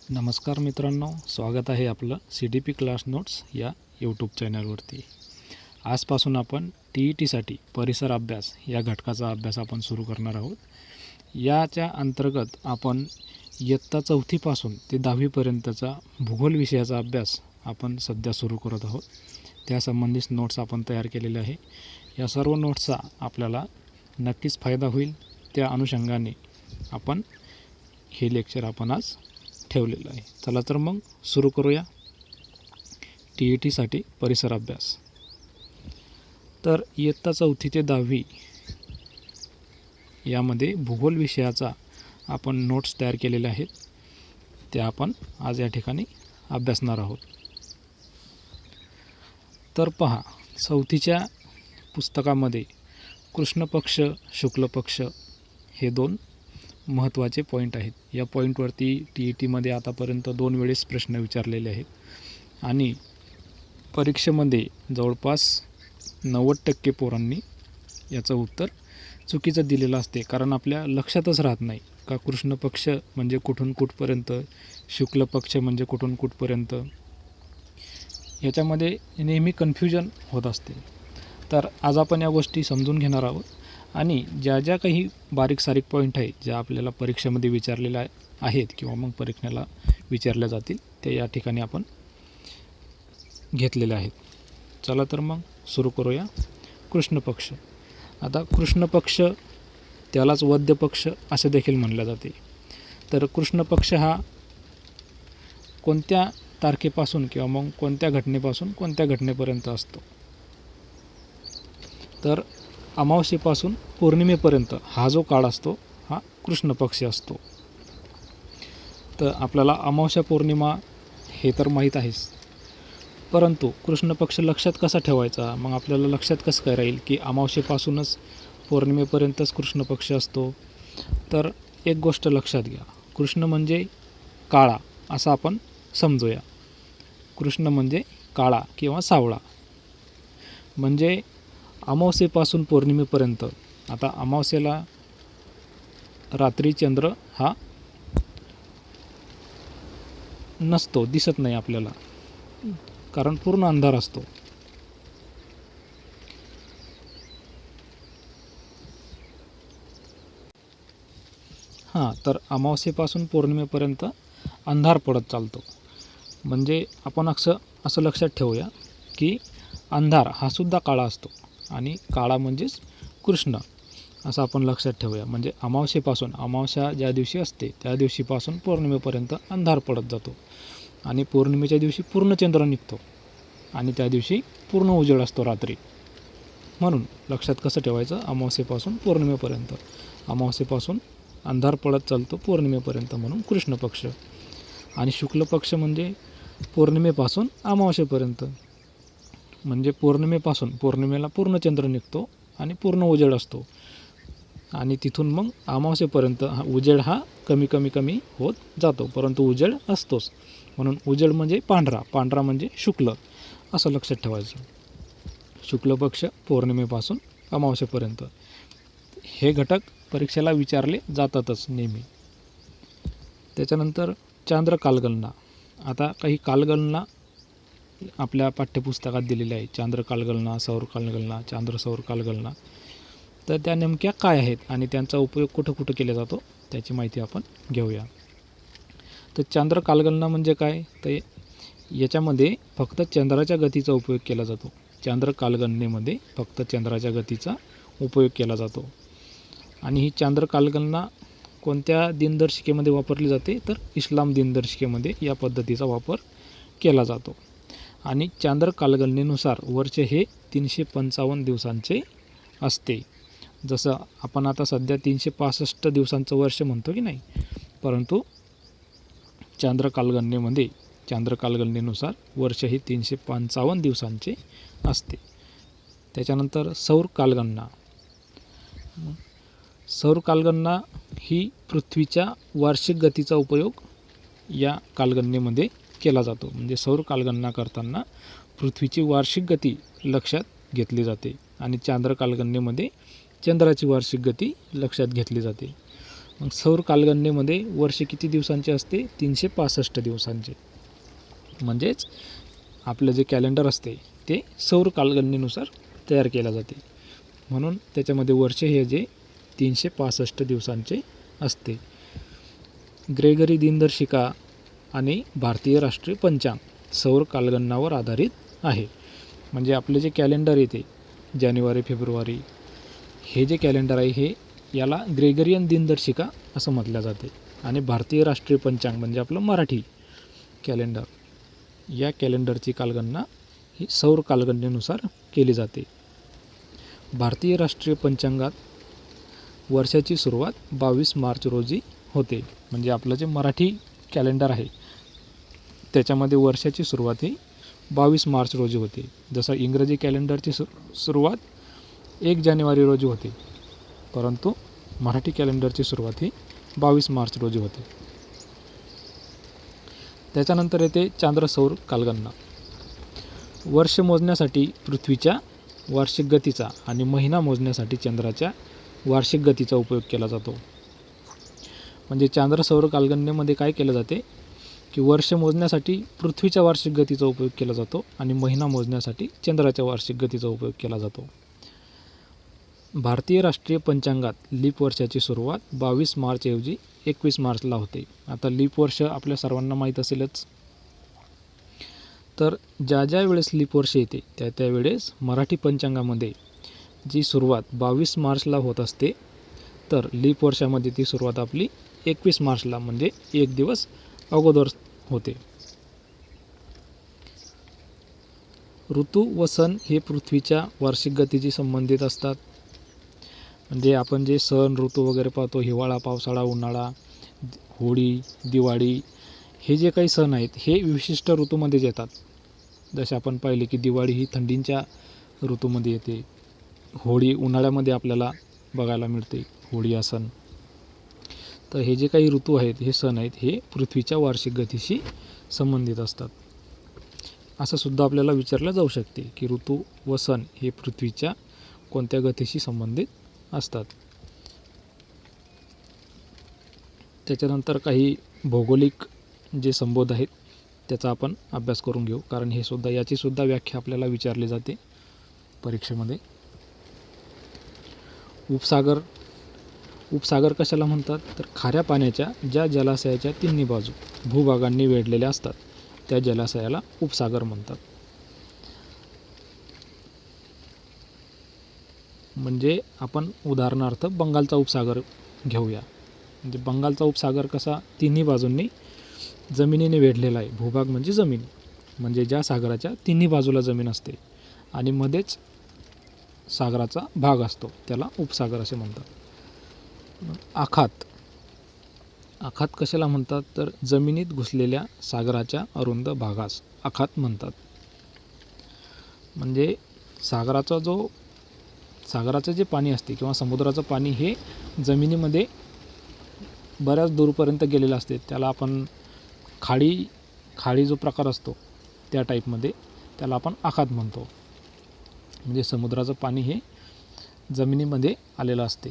नमस्कार मित्रांनो, स्वागत आहे आपलं CDP क्लास नोट्स या यूट्यूब चॅनलवरती। आजपासून आपण TETसाठी परिसर अभ्यास या घटकाचा अभ्यास आपण सुरू करणार आहोत। याच्या अंतर्गत आपण इयत्ता 4थी पासून ते 10वी पर्यंतचा भूगोल विषयाचा अभ्यास आपण सध्या सुरू करत आहोत। त्या संबंधित नोट्स आपण तयार केलेले आहे। या सर्व नोट्सचा आपल्याला नक्कीच फायदा होईल। त्या अनुषंगाने आपण हे लेक्चर आपण आज ठेवलेलं आहे। चला तर मग सुरू करूया TETसाठी परिसर अभ्यास। तर इयत्ता 4थी ते 10वी यामध्ये भूगोल विषयाचा आपण नोट्स तयार केलेले आहेत, त्या आपण आज या ठिकाणी अभ्यासणार आहोत। तर पहा, 4थीच्या पुस्तकामध्ये कृष्ण पक्ष शुक्ल पक्ष हे दोन महत्त्वाचे पॉईंट आहेत। या पॉईंटवरती TETमध्ये आतापर्यंत 2 वेळेस प्रश्न विचारलेले आहेत आणि परीक्षेमध्ये जवळपास 90% पोरांनी याचं उत्तर चुकीचं दिलेलं असते। कारण आपल्या लक्षातच राहत नाही का कृष्ण पक्ष म्हणजे कुठून कुठपर्यंत, शुक्ल पक्ष म्हणजे कुठून कुठपर्यंत, याच्यामध्ये नेहमी कन्फ्युजन होत असते। तर आज आपण या गोष्टी समजून घेणार आहोत आणि ज्या ज्या काही बारीक सारीक पॉईंट आहेत ज्या आपल्याला परीक्षेमध्ये विचारलेल्या आहेत किंवा मग परीक्षेला विचारल्या जातील ते या ठिकाणी आपण घेतलेले आहेत। चला तर मग सुरू करूया। कृष्ण पक्ष। आता कृष्ण पक्ष त्यालाच वद्य पक्ष असे देखील म्हणले जाते। तर कृष्ण पक्ष हा कोणत्या तारखेपासून किंवा मग कोणत्या घटनेपासून कोणत्या घटनेपर्यंत असतो? तर अमावस्येपासून पौर्णिमेपर्यंत हा जो काळ असतो हा कृष्ण पक्ष असतो। तर आपल्याला अमावस्या पौर्णिमा हे तर माहीत आहेच, परंतु कृष्ण पक्ष लक्षात कसा ठेवायचा? मग आपल्याला लक्षात कसं काय राहील की अमावस्येपासूनच पौर्णिमेपर्यंतच कृष्ण पक्ष असतो? तर एक गोष्ट लक्षात घ्या, कृष्ण म्हणजे काळा असं आपण समजूया। कृष्ण म्हणजे काळा किंवा सावळा, म्हणजे अमावस्येपासून पौर्णिमेपर्यंत। आता अमावस्येला रात्री चंद्र हा नसतो, दिसत नाही आपल्याला, कारण पूर्ण अंधार असतो। तर अमावस्येपासून पौर्णिमेपर्यंत अंधार पडत चालतो। म्हणजे आपण असं लक्षात ठेवूया की अंधार हा सुद्धा काळा असतो आणि काळा म्हणजेच कृष्ण असं आपण लक्षात ठेवूया। म्हणजे अमावस्या ज्या दिवशी असते त्या दिवशीपासून पौर्णिमेपर्यंत अंधार पडत जातो आणि पौर्णिमेच्या दिवशी पूर्ण चंद्र निघतो आणि त्या दिवशी पूर्ण उजेड असतो रात्री। म्हणून लक्षात कसं ठेवायचं, अमावस्येपासून पौर्णिमेपर्यंत, अमावस्येपासून अंधार पडत चालतो पौर्णिमेपर्यंत, म्हणून कृष्ण पक्ष। आणि शुक्ल पक्ष म्हणजे पौर्णिमेपासून अमावस्येपर्यंत, म्हणजे पौर्णिमेला पूर्ण चंद्र निघतो आणि पूर्ण उजेड असतो आणि तिथून मग अमावस्येपर्यंत उजेड हा कमी होत जातो, परंतु उजेड असतोच। म्हणून उजेड म्हणजे पांढरा म्हणजे शुक्ल असं लक्षात ठेवायचं। शुक्ल पक्ष पौर्णिमेपासून अमावस्येपर्यंत हे घटक परीक्षेला विचारले जातातच नेहमी। त्याच्यानंतर चांद्र कालगणना। आता काही कालगणना आपल्या पाठ्यपुस्तकात दिलेल्या आहे, चांद्र कालगणना, सौर कालगणना, चांद्र सौर कालगणना। तर त्या नेमक्या काय आहेत आणि त्यांचा उपयोग कुठं केला जातो त्याची माहिती आपण घेऊया। तर चांद्र कालगणना म्हणजे काय? तर याच्यामध्ये फक्त चंद्राच्या गतीचा उपयोग केला जातो। चांद्र कालगणनेमध्ये फक्त चंद्राच्या गतीचा उपयोग केला जातो आणि ही चांद्र कालगणना कोणत्या दिनदर्शिकेमध्ये वापरली जाते? तर इस्लाम दिनदर्शिकेमध्ये या पद्धतीचा वापर केला जातो। आणि चांद्र कालगणनेनुसार वर्ष हे 355 दिवसांचे असते। जसं आपण आता सध्या 365 दिवसांचं वर्ष म्हणतो की नाही, परंतु चांद्र कालगणनेनुसार वर्ष हे 355 दिवसांचे असते। त्याच्यानंतर सौर कालगणना। सौर कालगणना ही पृथ्वीच्या वार्षिक गतीचा उपयोग या कालगणनेमध्ये केला जातो। म्हणजे सौर कालगणना करताना पृथ्वीची वार्षिक गती लक्षात घेतली जाते आणि चांद्र कालगणनेमध्ये चंद्राची वार्षिक गती लक्षात घेतली जाते। सौर कालगणनेमध्ये वर्ष किती दिवसांचे असते? 365 दिवसांचे. म्हणजेच आपलं जे कॅलेंडर असते ते सौर कालगणनेनुसार तयार केलं जाते. म्हणून त्याच्यामध्ये वर्ष हे जे 365 दिवसांचे असते. ग्रेगरी दिनदर्शिका आणि भारतीय राष्ट्रीय पंचांग सौर कालगणनावर आधारित आहे. म्हणजे आपले जे कॅलेंडर येते जानेवारी फेब्रुवारी हे जे कॅलेंडर आहे हे याला ग्रेगरियन दिनदर्शिका असं म्हटलं जाते. आणि भारतीय राष्ट्रीय पंचांग म्हणजे आपलं मराठी कॅलेंडर, या कॅलेंडरची कालगणना ही सौर कालगणनेनुसार केली जाते. भारतीय राष्ट्रीय पंचांगात वर्षाची सुरुवात 22 मार्च रोजी होते. म्हणजे आपलं जे मराठी कॅलेंडर आहे त्याच्यामध्ये वर्षाची सुरुवात ही 22 मार्च रोजी होते. जसं इंग्रजी कॅलेंडरची सुरुवात 1 जानेवारी रोजी होते, परंतु मराठी कॅलेंडरची सुरुवात ही 22 मार्च रोजी होते. त्याच्यानंतर येते चांद्र सौर कालगणना. वर्ष मोजण्यासाठी पृथ्वीच्या वार्षिक गतीचा आणि महिना मोजण्यासाठी चंद्राच्या वार्षिक गतीचा उपयोग केला जातो. म्हणजे चांद्र सौर कालगणनेमध्ये काय केलं जाते की वर्ष मोजण्यासाठी पृथ्वीच्या वार्षिक गतीचा उपयोग केला जातो आणि महिना मोजण्यासाठी चंद्राच्या वार्षिक गतीचा उपयोग केला जातो. भारतीय राष्ट्रीय पंचांगात लीप वर्षाची सुरुवात 22 मार्चऐवजी 21 मार्चला होते. आता लीप वर्ष आपल्या सर्वांना माहीत असेलच. तर ज्या वेळेस लीप वर्ष येते त्यावेळेस मराठी पंचांगामध्ये जी सुरुवात 22 मार्चला होत असते, तर लीप वर्षामध्ये ती सुरुवात आपली 21 मार्चला म्हणजे एक दिवस अगोदर होते. ऋतू व सण हे पृथ्वीच्या वार्षिक गतीशी संबंधित असतात. म्हणजे आपण जे सण ऋतू वगैरे पाहतो, हिवाळा, पावसाळा, उन्हाळा, होळी, दिवाळी, हे जे काही सण आहेत हे विशिष्ट ऋतूमध्येच येतात. जसे आपण पाहिले की दिवाळी ही थंडीच्या ऋतूमध्ये येते, होळी उन्हाळ्यामध्ये आपल्याला बघायला मिळते, होळी हा सण. तर हे जे काही ऋतू आहेत, हे सण आहेत, हे पृथ्वीच्या वार्षिक गतीशी संबंधित असतात. असं सुद्धा आपल्याला विचारलं जाऊ शकते की ऋतू व सण हे पृथ्वीच्या कोणत्या गतीशी संबंधित असतात. त्याच्यानंतर काही भौगोलिक जे संबोध आहेत त्याचा आपण अभ्यास करून घेऊ, कारण याची सुद्धा व्याख्या आपल्याला विचारली जाते परीक्षेमध्ये. उपसागर कशाला म्हणतात? तर खाऱ्या पाण्याच्या ज्या जलाशयाच्या तिन्ही बाजू भूभागांनी वेढलेल्या असतात त्या जलाशयाला उपसागर म्हणतात. म्हणजे आपण उदाहरणार्थ बंगालचा उपसागर घेऊया. म्हणजे बंगालचा उपसागर कसा तिन्ही बाजूंनी जमिनीने वेढलेला आहे. भूभाग म्हणजे जमीन, म्हणजे ज्या सागराच्या तिन्ही बाजूला जमीन असते आणि मध्येच सागराचा भाग असतो त्याला उपसागर असे म्हणतात. आखात कशाला म्हणतात? तर जमिनीत घुसलेल्या सागराच्या अरुंद भागास आखात म्हणतात. म्हणजे सागराचं जे पाणी असते किंवा समुद्राचं पाणी हे जमिनीमध्ये बऱ्याच दूरपर्यंत गेलेलं असते. त्याला आपण खाडी जो प्रकार असतो त्या टाईपमध्ये त्याला आपण आखात म्हणतो. म्हणजे समुद्राचं पाणी हे जमिनीमध्ये आलेलं असते.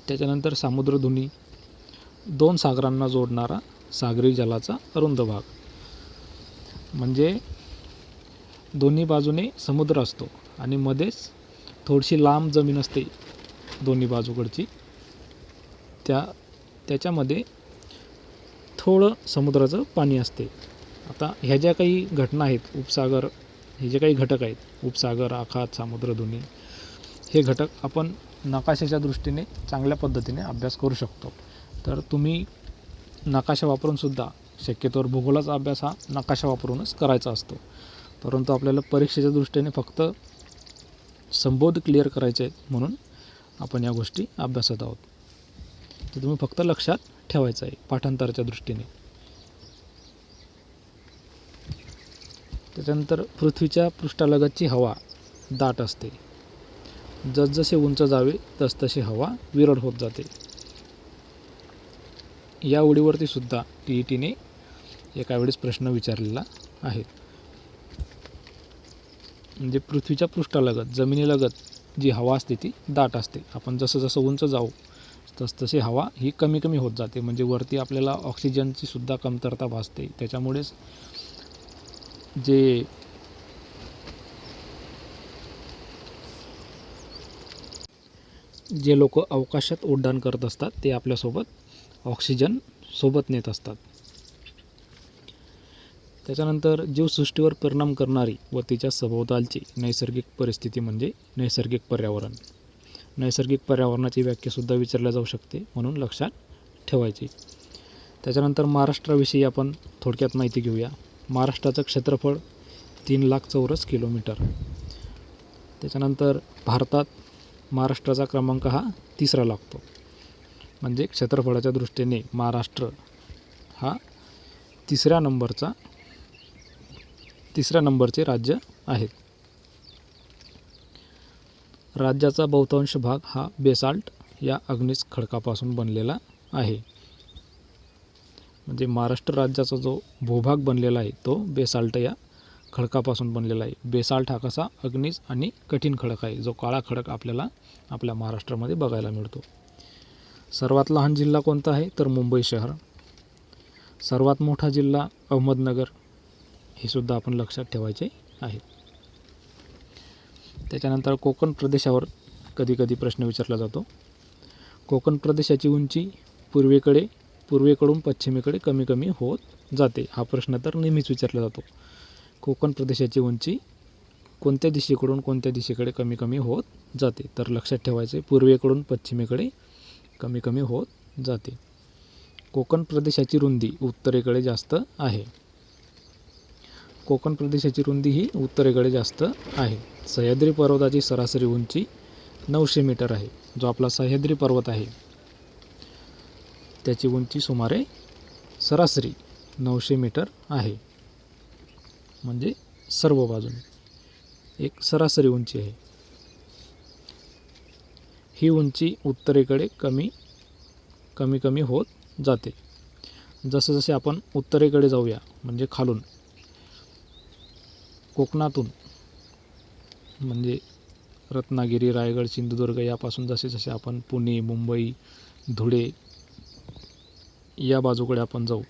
त्याच्यानंतर सामुद्रधुनी, 2 सागरांना जोडणारा सागरी जलाचा अरुंद भाग. म्हणजे दोन्ही बाजूने समुद्र असतो आणि मध्येच थोडीशी लांब जमीन असते दोन्ही बाजूकडची, त्याच्यामध्ये थोडं समुद्राचं पाणी असते. आता ह्या ज्या काही घटना आहेत, उपसागर हे जे काही घटक आहेत, उपसागर, आखात, सामुद्रधुनी, हे घटक आपण नकाशाच्या दृष्टीने चांगल्या पद्धतीने अभ्यास करू शकतो. तर तुम्ही नकाशा वापरूनसुद्धा, शक्यतोवर भूगोलाचा अभ्यास हा नकाशा वापरूनच करायचा असतो, परंतु आपल्याला परीक्षेच्या दृष्टीने फक्त संबोध क्लिअर करायचे आहेत म्हणून आपण या गोष्टी अभ्यासत आहोत. तर तुम्ही फक्त लक्षात ठेवायचं आहे पाठांतराच्या दृष्टीने. त्याच्यानंतर पृथ्वीच्या पृष्ठालगतची हवा दाट असते. जसजसे उंच जावे तसतशी हवा विरळ होत जाते. या ओळीवरती सुद्धा TETने एका वेळेस प्रश्न विचारलेला आहे. म्हणजे पृथ्वीच्या पृष्ठालगत, जमिनीलगत जी हवा असते ती दाट असते. आपण जसं जसं उंच जाऊ तसतशी हवा ही कमी कमी होत जाते, म्हणजे वरती आपल्याला ऑक्सिजनची सुद्धा कमतरता भासते. त्याच्यामुळेच जे लोक अवकाशात उड्डाण करत असतात ते आपल्यासोबत ऑक्सिजन सोबत नेत असतात. त्याच्यानंतर जीवसृष्टीवर परिणाम करणारी व तिच्या सभोवतालची नैसर्गिक परिस्थिती म्हणजे नैसर्गिक पर्यावरण. नैसर्गिक पर्यावरणाची व्याख्यासुद्धा विचारल्या जाऊ शकते, म्हणून लक्षात ठेवायची. त्याच्यानंतर महाराष्ट्राविषयी आपण थोडक्यात माहिती घेऊया. महाराष्ट्राचं क्षेत्रफळ 3 लाख चौरस किलोमीटर. त्याच्यानंतर भारतात महाराष्ट्राचा क्रमांक हा 3रा लागतो, म्हणजे क्षेत्रफळाच्या दृष्टीने महाराष्ट्र हा 3ऱ्या नंबरचे राज्य आहेत. राज्याचा बहुतांश भाग हा बेसाल्ट या अग्निज खडकापासून बनलेला आहे. म्हणजे महाराष्ट्र राज्याचा जो भूभाग बनलेला आहे तो बेसाल्ट या खडकापासून बनलेला आहे. बेसाल्ट हा कसा अग्निज आणि कठीण खडक आहे, जो काळा खडक आपल्याला आपल्या महाराष्ट्रामध्ये बघायला मिळतो. सर्वात लहान जिल्हा कोणता आहे तर मुंबई शहर. सर्वात मोठा जिल्हा अहमदनगर, हे सुद्धा आपण लक्षात ठेवायचे आहे. त्याच्यानंतर कोकण प्रदेशावर कधी कधी प्रश्न विचारला जातो. कोकण प्रदेशाची उंची पूर्वेकडून पश्चिमेकडे कमी कमी होत जाते. हा प्रश्न तर नेहमीच विचारला जातो. कोकण प्रदेशाची उंची कोणत्या दिशेकडे कमी कमी होत जाते, तर लक्षात ठेवायचे पूर्वेकडून पश्चिमेकडे कमी कमी होत जाते. कोकण प्रदेशाची रुंदी उत्तरेकडे जास्त आहे. कोकण प्रदेशाची रुंदी ही उत्तरेकडे जास्त आहे. सह्याद्री पर्वताची सरासरी उंची 900 मीटर आहे. जो आपला सह्याद्री पर्वत आहे त्याची उंची सुमारे सरासरी 900 मीटर आहे. म्हणजे सर्व बाजूने एक सरासरी उंची आहे. ही उंची उत्तरेकडे कमी कमी होत जाते. जसे जसे आपण उत्तरेकडे जाऊया, म्हणजे खालून कोकणातून, म्हणजे रत्नागिरी, रायगड, सिंधुदुर्ग यापासून जसे जसे आपण पुणे, मुंबई, धुळे या बाजूकडे आपण जाऊ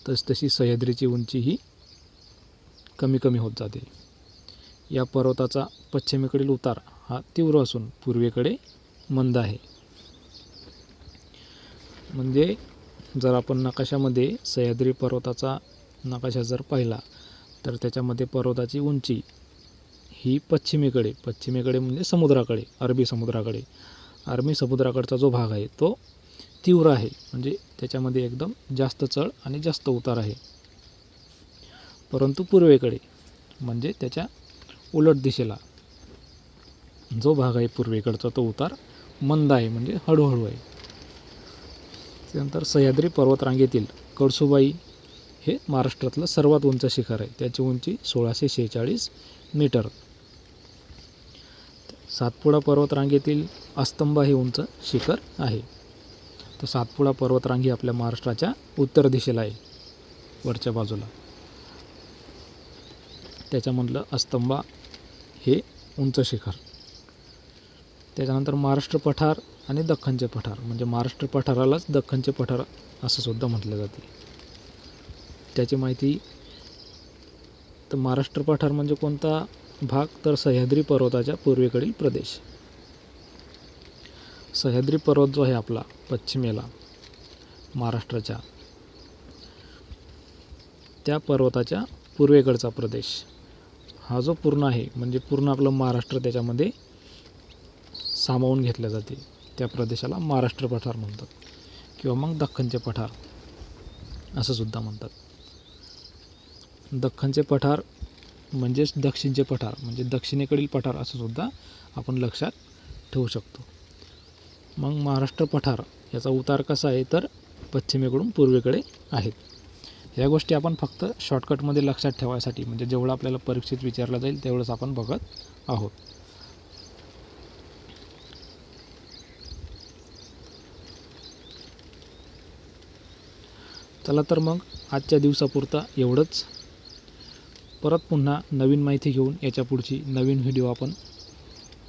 तशी सह्याद्रीची उंची ही कमी कमी होत जाते. या पर्वताचा पश्चिमेकडील उतार हा तीव्र असून पूर्वेकडे मंद आहे. म्हणजे जर आपण नकाशामध्ये सह्याद्री पर्वताचा नकाशा जर पाहिला तर त्याच्यामध्ये पर्वताची उंची ही पश्चिमेकडे म्हणजे समुद्राकडे, अरबी समुद्राकडचा जो भाग आहे तो तीव्र आहे. म्हणजे त्याच्यामध्ये एकदम जास्त चढ आणि जास्त उतार आहे. परंतु पूर्वेकडे म्हणजे त्याच्या उलट दिशेला जो भाग आहे पूर्वेकडचा तो उतार मंद आहे, म्हणजे हळूहळू आहे. त्यानंतर सह्याद्री पर्वतरांगेतील कळसुबाई हे महाराष्ट्रातलं सर्वात उंच शिखर आहे. त्याची उंची 1646 मीटर. सातपुडा पर्वतरांगेतील अस्तंबा हे उंच शिखर आहे. तर सातपुडा पर्वतरांगी आपल्या महाराष्ट्राच्या उत्तर दिशेला आहे, वरच्या बाजूला. त्याच्यामधलं अस्तंबा हे उंच शिखर. त्याच्यानंतर महाराष्ट्र पठार आणि दख्खनचे पठार, म्हणजे महाराष्ट्र पठारालाच दख्खनचे पठार असं सुद्धा म्हटलं जाते. त्याची माहिती, तर महाराष्ट्र पठार म्हणजे कोणता भाग तर सह्याद्री पर्वताच्या पूर्वेकडील प्रदेश. सह्याद्री पर्वत जो आहे आपला पश्चिमेला महाराष्ट्राच्या, त्या पर्वताच्या पूर्वेकडचा प्रदेश हा जो पूर्ण आहे, म्हणजे पूर्ण आपलं महाराष्ट्र त्याच्यामध्ये सामावून घेतल्या जाते. त्या प्रदेशाला महाराष्ट्र पठार म्हणतात, किंवा मग दख्खनचे पठार असं सुद्धा म्हणतात. दख्खनचे पठार म्हणजेच दक्षिणचे पठार, म्हणजे दक्षिणेकडील पठार असं सुद्धा आपण लक्षात ठेवू शकतो. मग महाराष्ट्र पठार याचा उतार कसा आहे तर पश्चिमेकडून पूर्वेकडे आहेत. ह्या गोष्टी आपण फक्त शॉर्टकटमध्ये लक्षात ठेवायसाठी, म्हणजे जेवढं आपल्याला परीक्षेत विचारलं जाईल तेवढंच आपण बघत आहोत. चला तर मग आजच्या दिवसापुरता एवढंच. परत पुन्हा नवीन माहिती घेऊन याच्या पुढची नवीन व्हिडिओ आपण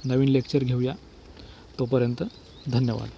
नवीन लेक्चर घेऊया. तोपर्यंत धन्यवाद.